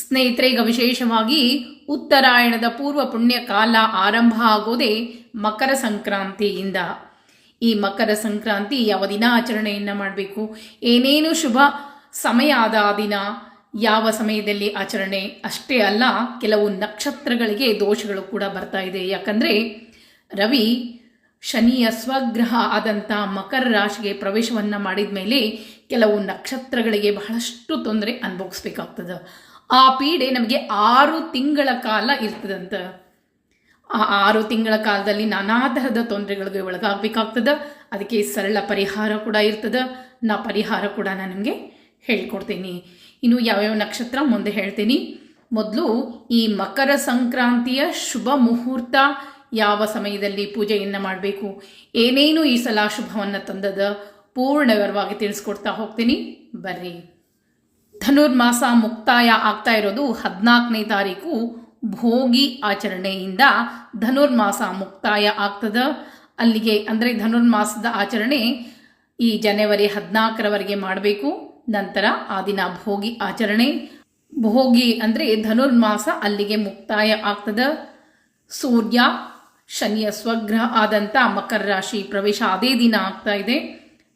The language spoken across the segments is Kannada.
ಸ್ನೇಹಿತರೆ, ಈಗ ವಿಶೇಷವಾಗಿ ಉತ್ತರಾಯಣದ ಪೂರ್ವ ಪುಣ್ಯ ಕಾಲ ಆರಂಭ ಆಗೋದೇ ಮಕರ ಸಂಕ್ರಾಂತಿಯಿಂದ. ಈ ಮಕರ ಸಂಕ್ರಾಂತಿ ಯಾವ ದಿನ ಆಚರಣೆಯನ್ನು ಮಾಡಬೇಕು, ಏನೇನು ಶುಭ ಸಮಯ ಆದ ಆ ದಿನ, ಯಾವ ಸಮಯದಲ್ಲಿ ಆಚರಣೆ, ಅಷ್ಟೇ ಅಲ್ಲ ಕೆಲವು ನಕ್ಷತ್ರಗಳಿಗೆ ದೋಷಗಳು ಕೂಡ ಬರ್ತಾ ಇದೆ. ಯಾಕಂದರೆ ರವಿ ಶನಿಯ ಸ್ವಗ್ರಹ ಆದಂಥ ಮಕರ ರಾಶಿಗೆ ಪ್ರವೇಶವನ್ನು ಮಾಡಿದ ಮೇಲೆ ಕೆಲವು ನಕ್ಷತ್ರಗಳಿಗೆ ಬಹಳಷ್ಟು ತೊಂದರೆ ಅನುಭವಿಸ್ಬೇಕಾಗ್ತದೆ. ಆ ಪೀಡೆ ನಮಗೆ 6 ತಿಂಗಳ ಕಾಲ ಇರ್ತದಂತ. ಆ 6 ತಿಂಗಳ ಕಾಲದಲ್ಲಿ ನಾನಾ ತರಹದ ತೊಂದರೆಗಳಿಗೆ ಒಳಗಾಗಬೇಕಾಗ್ತದೆ. ಅದಕ್ಕೆ ಸರಳ ಪರಿಹಾರ ಕೂಡ ಇರ್ತದೆ. ಪರಿಹಾರ ಕೂಡ ನಾನು ನಿಮಗೆ ಹೇಳ್ಕೊಡ್ತೀನಿ. ಇನ್ನು ಯಾವ್ಯಾವ ನಕ್ಷತ್ರ ಮುಂದೆ ಹೇಳ್ತೀನಿ. ಮೊದಲು ಈ ಮಕರ ಸಂಕ್ರಾಂತಿಯ ಶುಭ ಮುಹೂರ್ತ, ಯಾವ ಸಮಯದಲ್ಲಿ ಪೂಜೆಯನ್ನು ಮಾಡಬೇಕು, ಏನೇನು ಈ ಸಲ ಶುಭವನ್ನು ತಂದದ ಪೂರ್ಣ ವಿವರವಾಗಿ ತಿಳಿಸ್ಕೊಡ್ತಾ ಹೋಗ್ತೀನಿ. ಬರ್ರಿ. ಧನುರ್ಮಾಸ ಮುಕ್ತಾಯ ಆಗ್ತಾ ಇರೋದು 14ನೇ ತಾರೀಕು ಭೋಗಿ ಆಚರಣೆಯಿಂದ ಧನುರ್ಮಾಸ ಮುಕ್ತಾಯ ಆಗ್ತದ. ಅಲ್ಲಿಗೆ ಅಂದರೆ ಧನುರ್ಮಾಸದ ಆಚರಣೆ ಈ ಜನವರಿ 14ರವರೆಗೆ ಮಾಡಬೇಕು. ನಂತರ ಆ ದಿನ ಭೋಗಿ ಆಚರಣೆ. ಭೋಗಿ ಅಂದರೆ ಧನುರ್ಮಾಸ ಅಲ್ಲಿಗೆ ಮುಕ್ತಾಯ ಆಗ್ತದ. ಸೂರ್ಯ ಶನಿಯ ಸ್ವಗ್ರಹ ಆದಂಥ ಮಕರ ರಾಶಿ ಪ್ರವೇಶ ಅದೇ ದಿನ ಆಗ್ತಾ ಇದೆ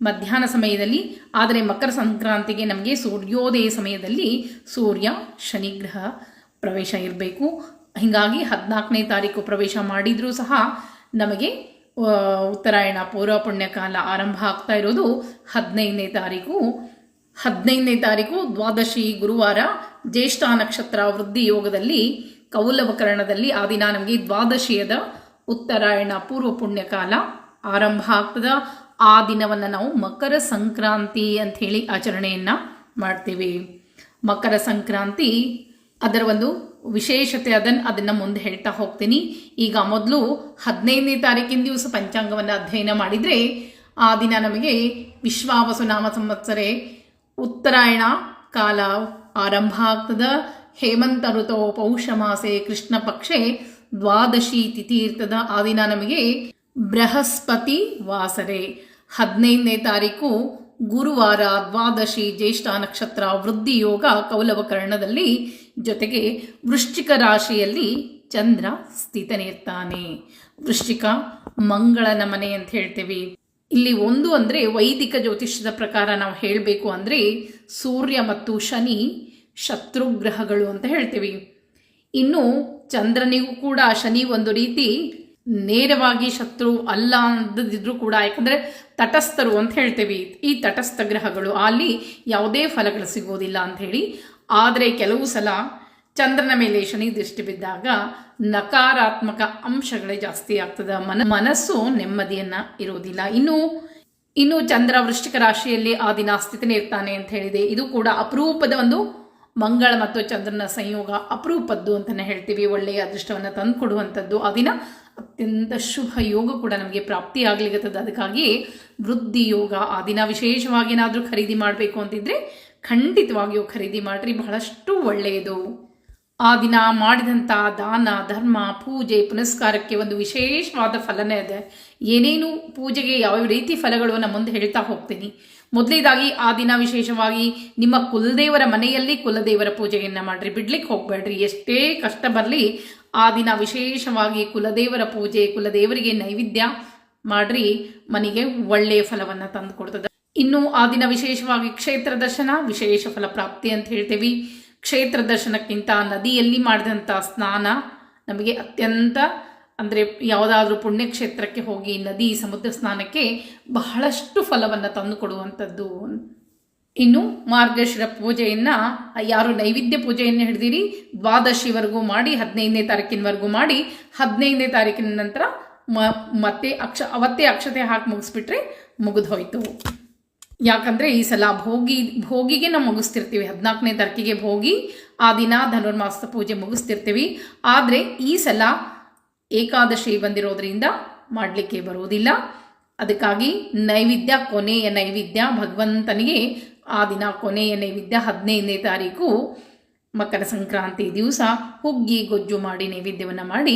ಮಧ್ಯಾಹ್ನ ಸಮಯದಲ್ಲಿ. ಆದರೆ ಮಕರ ಸಂಕ್ರಾಂತಿಗೆ ನಮಗೆ ಸೂರ್ಯೋದಯ ಸಮಯದಲ್ಲಿ ಸೂರ್ಯ ಶನಿಗ್ರಹ ಪ್ರವೇಶ ಇರಬೇಕು. ಹೀಗಾಗಿ 14ನೇ ತಾರೀಕು ಪ್ರವೇಶ ಮಾಡಿದರೂ ಸಹ ನಮಗೆ ಉತ್ತರಾಯಣ ಪೂರ್ವ ಪುಣ್ಯಕಾಲ ಆರಂಭ ಆಗ್ತಾ ಇರೋದು 15ನೇ ತಾರೀಕು. 15ನೇ ತಾರೀಕು ದ್ವಾದಶಿ ಗುರುವಾರ, ಜ್ಯೇಷ್ಠ ನಕ್ಷತ್ರ ವೃದ್ಧಿ ಯೋಗದಲ್ಲಿ ಕೌಲವಕರಣದಲ್ಲಿ ಆ ದಿನ ನಮಗೆ ದ್ವಾದಶಿಯದ ಉತ್ತರಾಯಣ ಪೂರ್ವ ಪುಣ್ಯಕಾಲ ಆರಂಭ ಆಗ್ತದ. ಆ ದಿನವನ್ನು ನಾವು ಮಕರ ಸಂಕ್ರಾಂತಿ ಅಂತ ಹೇಳಿ ಆಚರಣೆಯನ್ನು ಮಾಡ್ತೀವಿ. ಮಕರ ಸಂಕ್ರಾಂತಿ ಅದರ ಒಂದು ವಿಶೇಷತೆ ಅದನ್ನು ಮುಂದೆ ಹೇಳ್ತಾ ಹೋಗ್ತೀನಿ. ಈಗ ಮೊದಲು 15ನೇ ತಾರೀಕಿನ ದಿವಸ ಪಂಚಾಂಗವನ್ನು ಅಧ್ಯಯನ ಮಾಡಿದರೆ ಆ ದಿನ ನಮಗೆ ವಿಶ್ವಾವಸು ನಾಮ ಸಂವತ್ಸರೆ ಉತ್ತರಾಯಣ ಕಾಲ ಆರಂಭ ಆಗ್ತದ. ಹೇಮಂತ ಋತೋ ಪೌಷ ಮಾಸೆ ಕೃಷ್ಣ ಪಕ್ಷೆ ದ್ವಾದಶಿ ತಿಥಿ ಇರ್ತದ. ಆ ದಿನ ನಮಗೆ ಬೃಹಸ್ಪತಿ ವಾಸರೆ. 15ನೇ ತಾರೀಕು ಗುರುವಾರ, ದ್ವಾದಶಿ, ಜ್ಯೇಷ್ಠ ನಕ್ಷತ್ರ ವೃದ್ಧಿ ಯೋಗ ಕೌಲವಕರ್ಣದಲ್ಲಿ, ಜೊತೆಗೆ ವೃಶ್ಚಿಕ ರಾಶಿಯಲ್ಲಿ ಚಂದ್ರ ಸ್ಥಿತನಿರ್ತಾನೆ. ವೃಶ್ಚಿಕ ಮಂಗಳನ ಮನೆ ಅಂತ ಹೇಳ್ತೇವೆ. ಇಲ್ಲಿ ಒಂದು ಅಂದರೆ ವೈದಿಕ ಜ್ಯೋತಿಷ್ಯದ ಪ್ರಕಾರ ನಾವು ಹೇಳಬೇಕು ಅಂದರೆ ಸೂರ್ಯ ಮತ್ತು ಶನಿ ಶತ್ರುಗ್ರಹಗಳು ಅಂತ ಹೇಳ್ತೀವಿ. ಇನ್ನು ಚಂದ್ರನಿಗೂ ಕೂಡ ಶನಿ ಒಂದು ರೀತಿ ನೇರವಾಗಿ ಶತ್ರು ಅಲ್ಲ ಅಂದಿದ್ರು ಕೂಡ, ಯಾಕಂದರೆ ತಟಸ್ಥರು ಅಂತ ಹೇಳ್ತೇವೆ. ಈ ತಟಸ್ಥ ಗ್ರಹಗಳು ಅಲ್ಲಿ ಯಾವುದೇ ಫಲಗಳು ಸಿಗೋದಿಲ್ಲ ಅಂತ ಹೇಳಿ. ಆದರೆ ಕೆಲವು ಸಲ ಚಂದ್ರನ ಮೇಲೆ ಶನಿ ದೃಷ್ಟಿ ಬಿದ್ದಾಗ ನಕಾರಾತ್ಮಕ ಅಂಶಗಳೇ ಜಾಸ್ತಿ ಆಗ್ತದೆ. ಮನಸ್ಸು ನೆಮ್ಮದಿಯನ್ನ ಇರೋದಿಲ್ಲ. ಇನ್ನು ಚಂದ್ರ ವೃಶ್ಚಿಕ ರಾಶಿಯಲ್ಲಿ ಆ ದಿನ ಸ್ಥಿತಿನೇ ಇರ್ತಾನೆ ಅಂತ ಹೇಳಿದೆ. ಇದು ಕೂಡ ಅಪರೂಪದ ಒಂದು ಮಂಗಳ ಮತ್ತು ಚಂದ್ರನ ಸಂಯೋಗ, ಅಪರೂಪದ್ದು ಅಂತಲೇ ಹೇಳ್ತೀವಿ. ಒಳ್ಳೆಯ ಅದೃಷ್ಟವನ್ನು ತಂದು ಕೊಡುವಂಥದ್ದು. ಆ ದಿನ ಅತ್ಯಂತ ಶುಭ ಯೋಗ ಕೂಡ ನಮಗೆ ಪ್ರಾಪ್ತಿ ಆಗ್ಲಿಕ್ಕತ್ತದ. ಅದಕ್ಕಾಗಿ ವೃದ್ಧಿ ಯೋಗ ಆ ದಿನ ವಿಶೇಷವಾಗಿ ಏನಾದರೂ ಖರೀದಿ ಮಾಡಬೇಕು ಅಂತಿದ್ರೆ ಖಂಡಿತವಾಗಿಯೂ ಖರೀದಿ ಮಾಡಿರಿ, ಬಹಳಷ್ಟು ಒಳ್ಳೆಯದು. ಆ ದಿನ ಮಾಡಿದಂಥ ದಾನ ಧರ್ಮ ಪೂಜೆ ಪುನಸ್ಕಾರಕ್ಕೆ ಒಂದು ವಿಶೇಷವಾದ ಫಲನೇ ಇದೆ. ಏನೇನು ಪೂಜೆಗೆ ಯಾವ ರೀತಿ ಫಲಗಳು ನಾನು ಮುಂದೆ ಹೇಳ್ತಾ ಹೋಗ್ತೀನಿ. ಮೊದಲೇದಾಗಿ ಆ ದಿನ ವಿಶೇಷವಾಗಿ ನಿಮ್ಮ ಕುಲದೇವರ ಮನೆಯಲ್ಲಿ ಕುಲದೇವರ ಪೂಜೆಯನ್ನು ಮಾಡಿರಿ, ಬಿಡ್ಲಿಕ್ಕೆ ಹೋಗಬೇಡ್ರಿ. ಎಷ್ಟೇ ಕಷ್ಟ ಬರಲಿ ಆ ದಿನ ವಿಶೇಷವಾಗಿ ಕುಲದೇವರ ಪೂಜೆ, ಕುಲದೇವರಿಗೆ ನೈವೇದ್ಯ ಮಾಡ್ರಿ, ಮನೆಗೆ ಒಳ್ಳೆಯ ಫಲವನ್ನು ತಂದು ಕೊಡ್ತದೆ. ಇನ್ನು ಆ ದಿನ ವಿಶೇಷವಾಗಿ ಕ್ಷೇತ್ರ ದರ್ಶನ ವಿಶೇಷ ಫಲ ಪ್ರಾಪ್ತಿ ಅಂತ ಹೇಳ್ತೇವೆ. ಕ್ಷೇತ್ರ ದರ್ಶನಕ್ಕಿಂತ ನದಿಯಲ್ಲಿ ಮಾಡಿದಂಥ ಸ್ನಾನ ನಮಗೆ ಅತ್ಯಂತ, ಅಂದರೆ ಯಾವುದಾದ್ರೂ ಪುಣ್ಯಕ್ಷೇತ್ರಕ್ಕೆ ಹೋಗಿ ನದಿ ಸಮುದ್ರ ಸ್ನಾನಕ್ಕೆ ಬಹಳಷ್ಟು ಫಲವನ್ನು ತಂದು ಕೊಡುವಂಥದ್ದು. ಇನ್ನು ಮಾರ್ಗಶಿರ ಪೂಜೆಯನ್ನು ಯಾರು ನೈವೇದ್ಯ ಪೂಜೆಯನ್ನು ಹಿಡಿದಿರಿ ದ್ವಾದಶಿವರೆಗೂ ಮಾಡಿ 15ನೇ ತಾರೀಕಿನವರೆಗೂ ಮಾಡಿ 15ನೇ ತಾರೀಕಿನ ನಂತರ ಮತ್ತೆ ಅವತ್ತೇ ಅಕ್ಷತೆ ಹಾಕಿ ಮುಗಿಸ್ಬಿಟ್ರೆ ಮುಗಿದು ಹೋಯ್ತು. ಯಾಕಂದರೆ ಈ ಸಲ ಭೋಗಿಗೆ ನಾವು ಮುಗಿಸ್ತಿರ್ತೀವಿ. 14ನೇ ತಾರೀಕಿಗೆ ಭೋಗಿ, ಆ ದಿನ ಧನುರ್ಮಾಸದ ಪೂಜೆ ಮುಗಿಸ್ತಿರ್ತೀವಿ. ಆದರೆ ಈ ಸಲ ಏಕಾದಶಿ ಬಂದಿರೋದ್ರಿಂದ ಮಾಡಲಿಕ್ಕೆ ಬರುವುದಿಲ್ಲ. ಅದಕ್ಕಾಗಿ ನೈವೇದ್ಯ, ಕೊನೆಯ ನೈವೇದ್ಯ ಭಗವಂತನಿಗೆ ಆ ದಿನ ಕೊನೆಯ ನೈವೇದ್ಯ 15ನೇ ತಾರೀಕು ಮಕರ ಸಂಕ್ರಾಂತಿ ದಿವಸ ಹುಗ್ಗಿ ಗೊಜ್ಜು ಮಾಡಿ ನೈವೇದ್ಯವನ್ನು ಮಾಡಿ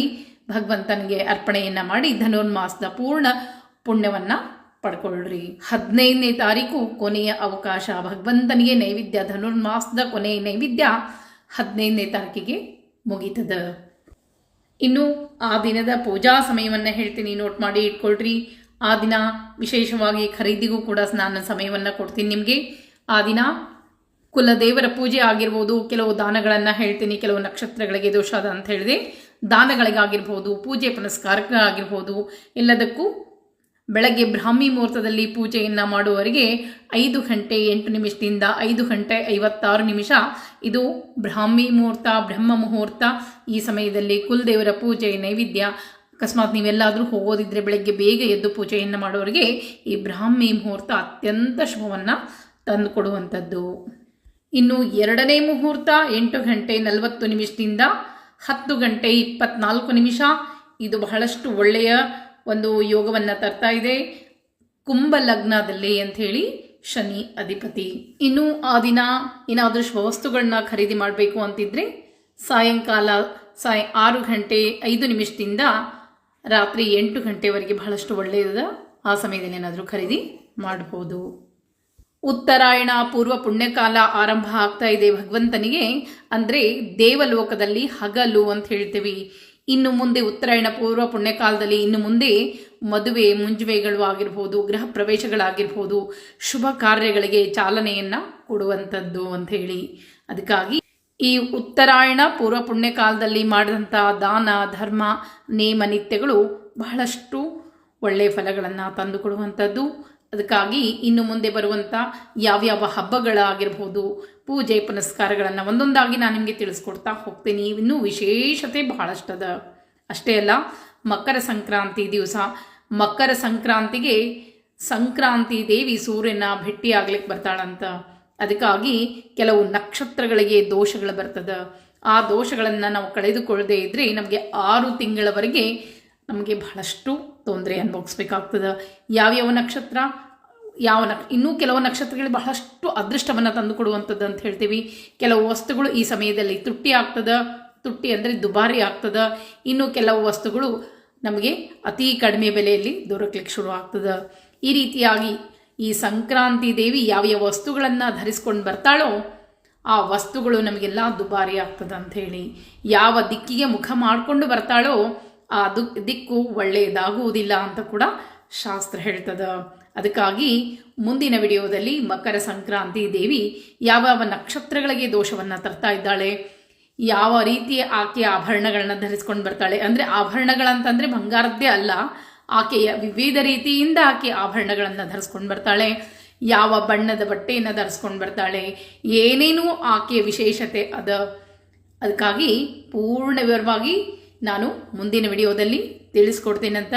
ಭಗವಂತನಿಗೆ ಅರ್ಪಣೆಯನ್ನು ಮಾಡಿ ಧನುರ್ಮಾಸದ ಪೂರ್ಣ ಪುಣ್ಯವನ್ನು ಪಡ್ಕೊಳ್ರಿ. 15ನೇ ತಾರೀಕು ಕೊನೆಯ ಅವಕಾಶ ಭಗವಂತನಿಗೆ ನೈವೇದ್ಯ, ಧನುರ್ಮಾಸದ ಕೊನೆಯ ನೈವೇದ್ಯ 15ನೇ ತಾರೀಕಿಗೆ ಮುಗೀತದ. ಇನ್ನು ಆ ದಿನದ ಪೂಜಾ ಸಮಯವನ್ನು ಹೇಳ್ತೀನಿ, ನೋಟ್ ಮಾಡಿ ಇಟ್ಕೊಳ್ರಿ. ಆ ದಿನ ವಿಶೇಷವಾಗಿ ಖರೀದಿಗೂ ಕೂಡ ನಾನು ಸಮಯವನ್ನು ಕೊಡ್ತೀನಿ ನಿಮಗೆ. ಆ ದಿನ ಕುಲದೇವರ ಪೂಜೆ ಆಗಿರ್ಬೋದು, ಕೆಲವು ದಾನಗಳನ್ನು ಹೇಳ್ತೀನಿ, ಕೆಲವು ನಕ್ಷತ್ರಗಳಿಗೆ ದೋಷ ಅದ ಅಂತ ಹೇಳಿದೆ, ದಾನಗಳಿಗಾಗಿರ್ಬೋದು, ಪೂಜೆ ಪುನಸ್ಕಾರಕ್ಕಾಗಿರ್ಬೋದು, ಎಲ್ಲದಕ್ಕೂ ಬೆಳಗ್ಗೆ ಬ್ರಾಹ್ಮಿ ಮುಹೂರ್ತದಲ್ಲಿ ಪೂಜೆಯನ್ನು ಮಾಡುವವರಿಗೆ 5 ಗಂಟೆ 8 ನಿಮಿಷದಿಂದ 5 ಗಂಟೆ 56 ನಿಮಿಷ ಇದು ಬ್ರಾಹ್ಮಿ ಮುಹೂರ್ತ, ಬ್ರಹ್ಮ ಮುಹೂರ್ತ. ಈ ಸಮಯದಲ್ಲಿ ಕುಲದೇವರ ಪೂಜೆ, ನೈವೇದ್ಯ, ಅಕಸ್ಮಾತ್ ನೀವೆಲ್ಲಾದರೂ ಹೋಗೋದಿದ್ರೆ ಬೆಳಗ್ಗೆ ಬೇಗ ಎದ್ದು ಪೂಜೆಯನ್ನು ಮಾಡೋರಿಗೆ ಈ ಬ್ರಾಹ್ಮಿ ಮುಹೂರ್ತ ಅತ್ಯಂತ ಶುಭವನ್ನು ತಂದುಕೊಡುವಂಥದ್ದು. ಇನ್ನು 2ನೇ ಮುಹೂರ್ತ 8 ಗಂಟೆ 40 ನಿಮಿಷದಿಂದ 10 ಗಂಟೆ 24 ನಿಮಿಷ ಇದು ಬಹಳಷ್ಟು ಒಳ್ಳೆಯ ಒಂದು ಯೋಗವನ್ನು ತರ್ತಾ ಇದೆ. ಕುಂಭ ಲಗ್ನದಲ್ಲಿ ಅಂಥೇಳಿ ಶನಿ ಅಧಿಪತಿ. ಇನ್ನು ಆ ದಿನ ಏನಾದರೂ ವಸ್ತುಗಳನ್ನ ಖರೀದಿ ಮಾಡಬೇಕು ಅಂತಿದ್ರೆ ಸಾಯಂಕಾಲ 6 ಗಂಟೆ 5 ನಿಮಿಷದಿಂದ ರಾತ್ರಿ 8 ಗಂಟೆವರೆಗೆ ಬಹಳಷ್ಟು ಒಳ್ಳೆಯದ. ಆ ಸಮಯದಲ್ಲಿ ಏನಾದರೂ ಖರೀದಿ ಮಾಡಬಹುದು. ಉತ್ತರಾಯಣ ಪೂರ್ವ ಪುಣ್ಯಕಾಲ ಆರಂಭ ಆಗ್ತಾ ಇದೆ ಭಗವಂತನಿಗೆ. ಅಂದರೆ ದೇವಲೋಕದಲ್ಲಿ ಹಗಲು ಅಂತ ಹೇಳ್ತೀವಿ. ಇನ್ನು ಮುಂದೆ ಉತ್ತರಾಯಣ ಪೂರ್ವ ಪುಣ್ಯಕಾಲದಲ್ಲಿ ಇನ್ನು ಮುಂದೆ ಮದುವೆ ಮುಂಜುವೆಗಳು ಆಗಿರ್ಬೋದು, ಗೃಹ ಪ್ರವೇಶಗಳಾಗಿರ್ಬೋದು, ಶುಭ ಕಾರ್ಯಗಳಿಗೆ ಚಾಲನೆಯನ್ನು ಕೊಡುವಂಥದ್ದು ಅಂತ ಹೇಳಿ. ಅದಕ್ಕಾಗಿ ಈ ಉತ್ತರಾಯಣ ಪೂರ್ವ ಪುಣ್ಯಕಾಲದಲ್ಲಿ ಮಾಡಿದಂಥ ದಾನ ಧರ್ಮ ನೇಮ ನಿತ್ಯಗಳು ಬಹಳಷ್ಟು ಒಳ್ಳೆಯ ಫಲಗಳನ್ನು ತಂದುಕೊಡುವಂಥದ್ದು. ಅದಕ್ಕಾಗಿ ಇನ್ನು ಮುಂದೆ ಬರುವಂಥ ಯಾವ್ಯಾವ ಹಬ್ಬಗಳಾಗಿರ್ಬೋದು, ಪೂಜೆ ಪುನಸ್ಕಾರಗಳನ್ನು ಒಂದೊಂದಾಗಿ ನಾನು ನಿಮಗೆ ತಿಳಿಸ್ಕೊಡ್ತಾ ಹೋಗ್ತೀನಿ. ಇನ್ನೂ ವಿಶೇಷತೆ ಬಹಳಷ್ಟದ. ಅಷ್ಟೇ ಅಲ್ಲ, ಮಕರ ಸಂಕ್ರಾಂತಿ ದಿವಸ, ಮಕರ ಸಂಕ್ರಾಂತಿಗೆ ಸಂಕ್ರಾಂತಿ ದೇವಿ ಸೂರ್ಯನ ಭೇಟಿಯಾಗ್ಲಿಕ್ಕೆ ಬರ್ತಾಳಂತ. ಅದಕ್ಕಾಗಿ ಕೆಲವು ನಕ್ಷತ್ರಗಳಿಗೆ ದೋಷಗಳು ಬರ್ತದೆ. ಆ ದೋಷಗಳನ್ನು ನಾವು ಕಳೆದುಕೊಳ್ಳದೆ ಇದ್ದರೆ ನಮಗೆ 6 ತಿಂಗಳವರೆಗೆ ನಮಗೆ ಬಹಳಷ್ಟು ತೊಂದರೆ ಅನುಭವಿಸ್ಬೇಕಾಗ್ತದೆ. ಯಾವ್ಯಾವ ನಕ್ಷತ್ರ ಇನ್ನೂ ಕೆಲವು ನಕ್ಷತ್ರಗಳಿಗೆ ಬಹಳಷ್ಟು ಅದೃಷ್ಟವನ್ನು ತಂದುಕೊಡುವಂಥದ್ದು ಅಂತ ಹೇಳ್ತೀವಿ. ಕೆಲವು ವಸ್ತುಗಳು ಈ ಸಮಯದಲ್ಲಿ ತುಟ್ಟಿ ಆಗ್ತದೆ. ತುಟ್ಟಿ ಅಂದರೆ ದುಬಾರಿ ಆಗ್ತದೆ. ಇನ್ನು ಕೆಲವು ವಸ್ತುಗಳು ನಮಗೆ ಅತಿ ಕಡಿಮೆ ಬೆಲೆಯಲ್ಲಿ ದೊರಕಲಿಕ್ಕೆ ಶುರು ಆಗ್ತದೆ. ಈ ರೀತಿಯಾಗಿ ಈ ಸಂಕ್ರಾಂತಿ ದೇವಿ ಯಾವ್ಯಾವ ವಸ್ತುಗಳನ್ನು ಧರಿಸ್ಕೊಂಡು ಬರ್ತಾಳೋ ಆ ವಸ್ತುಗಳು ನಮಗೆಲ್ಲ ದುಬಾರಿ ಆಗ್ತದೆ ಅಂಥೇಳಿ. ಯಾವ ದಿಕ್ಕಿಗೆ ಮುಖ ಮಾಡಿಕೊಂಡು ಬರ್ತಾಳೋ ಆ ದಿಕ್ಕು ಒಳ್ಳೆಯದಾಗುವುದಿಲ್ಲ ಅಂತ ಕೂಡ ಶಾಸ್ತ್ರ ಹೇಳ್ತದೆ. ಅದಕ್ಕಾಗಿ ಮುಂದಿನ ವಿಡಿಯೋದಲ್ಲಿ ಮಕರ ಸಂಕ್ರಾಂತಿ ದೇವಿ ಯಾವ್ಯಾವ ನಕ್ಷತ್ರಗಳಿಗೆ ದೋಷವನ್ನು ತರ್ತಾ ಇದ್ದಾಳೆ, ಯಾವ ರೀತಿಯ ಆಕೆಯ ಆಭರಣಗಳನ್ನ ಧರಿಸ್ಕೊಂಡು ಬರ್ತಾಳೆ, ಅಂದರೆ ಆಭರಣಗಳಂತಂದರೆ ಬಂಗಾರದ್ದೇ ಅಲ್ಲ, ಆಕೆಯ ವಿವಿಧ ರೀತಿಯಿಂದ ಆಕೆ ಆಭರಣಗಳನ್ನು ಧರಿಸ್ಕೊಂಡು ಬರ್ತಾಳೆ, ಯಾವ ಬಣ್ಣದ ಬಟ್ಟೆಯನ್ನು ಧರಿಸ್ಕೊಂಡು ಬರ್ತಾಳೆ, ಏನೇನೂ ಆಕೆಯ ವಿಶೇಷತೆ ಅದ. ಅದಕ್ಕಾಗಿ ಪೂರ್ಣ ವಿವರವಾಗಿ ನಾನು ಮುಂದಿನ ವಿಡಿಯೋದಲ್ಲಿ ತಿಳಿಸ್ಕೊಡ್ತೇನಂತ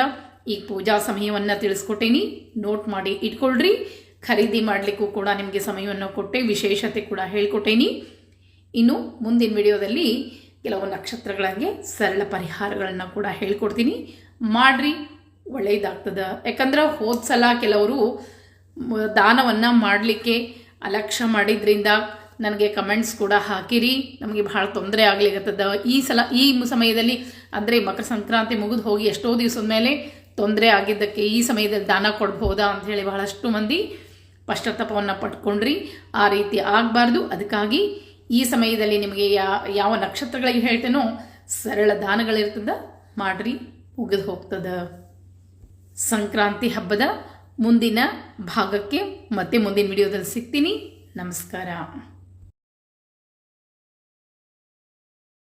ಈ ಪೂಜಾ ಸಮಯವನ್ನು ತಿಳಿಸ್ಕೊಟ್ಟೇನಿ. ನೋಟ್ ಮಾಡಿ ಇಟ್ಕೊಳ್ರಿ. ಖರೀದಿ ಮಾಡಲಿಕ್ಕೂ ಕೂಡ ನಿಮಗೆ ಸಮಯವನ್ನು ಕೊಟ್ಟೆ, ವಿಶೇಷತೆ ಕೂಡ ಹೇಳ್ಕೊಟ್ಟೇನಿ. ಇನ್ನು ಮುಂದಿನ ವಿಡಿಯೋದಲ್ಲಿ ಕೆಲವು ನಕ್ಷತ್ರಗಳಿಗೆ ಸರಳ ಪರಿಹಾರಗಳನ್ನು ಕೂಡ ಹೇಳ್ಕೊಡ್ತೀನಿ. ಮಾಡಿರಿ, ಒಳ್ಳೆಯದಾಗ್ತದೆ. ಯಾಕಂದ್ರೆ ಹೋದ ಸಲ ಕೆಲವರು ದಾನವನ್ನು ಮಾಡಲಿಕ್ಕೆ ಅಲಕ್ಷ್ಯ ಮಾಡಿದ್ರಿಂದ ನನಗೆ ಕಮೆಂಟ್ಸ್ ಕೂಡ ಹಾಕಿರಿ, ನಮಗೆ ಭಾಳ ತೊಂದರೆ ಆಗ್ಲಿಕ್ಕತ್ತದ. ಈ ಸಮಯದಲ್ಲಿ ಅಂದರೆ ಮಕರ ಸಂಕ್ರಾಂತಿ ಮುಗಿದು ಹೋಗಿ ಎಷ್ಟೋ ದಿವಸದ ಮೇಲೆ ತೊಂದರೆ ಆಗಿದ್ದಕ್ಕೆ ಈ ಸಮಯದಲ್ಲಿ ದಾನ ಕೊಡ್ಬೋದಾ ಅಂಥೇಳಿ ಬಹಳಷ್ಟು ಮಂದಿ ಪಶ್ಚಾತ್ತಾಪವನ್ನು ಪಡ್ಕೊಂಡ್ರಿ. ಆ ರೀತಿ ಆಗಬಾರ್ದು. ಅದಕ್ಕಾಗಿ ಈ ಸಮಯದಲ್ಲಿ ನಿಮಗೆ ಯಾವ ನಕ್ಷತ್ರಗಳಿಗೆ ಹೇಳ್ತೇನೋ ಸರಳ ದಾನಗಳಿರ್ತದ, ಮಾಡ್ರಿ, ಮುಗಿದು ಹೋಗ್ತದ. ಸಂಕ್ರಾಂತಿ ಹಬ್ಬದ ಮುಂದಿನ ಭಾಗಕ್ಕೆ ಮತ್ತೆ ಮುಂದಿನ ವಿಡಿಯೋದಲ್ಲಿ ಸಿಗ್ತೀನಿ. ನಮಸ್ಕಾರ.